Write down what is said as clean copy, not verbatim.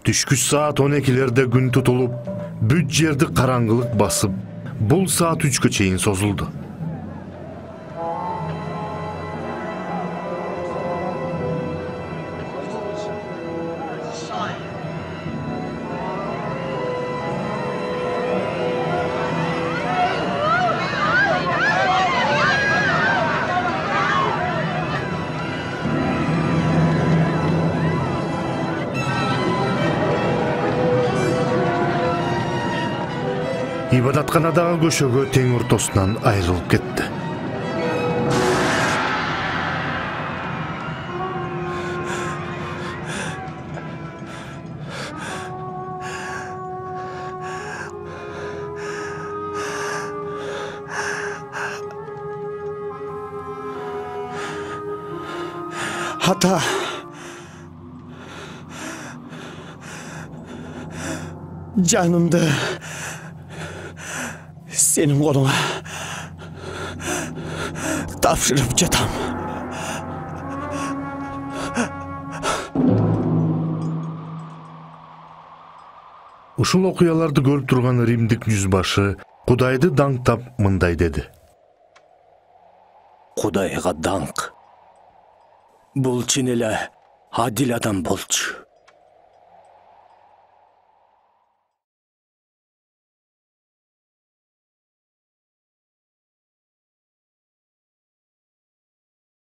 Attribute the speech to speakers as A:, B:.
A: Түшкүч саат 12-лерде күн тутулуп, бүт жерди караңгылык басып, бул саат 3-кө чейин созулду. Ибадатканадагы көшөгө тең ортосунан айрылып кетти.
B: Ата, жанымды senin koluna tavşırıp jatam.
A: Ушул окуяларды көрүп турган римдик жүзбашы Кудайды даңктап мындай деди.
C: Кудайга даңк. Бул чын эле адил адам болчу.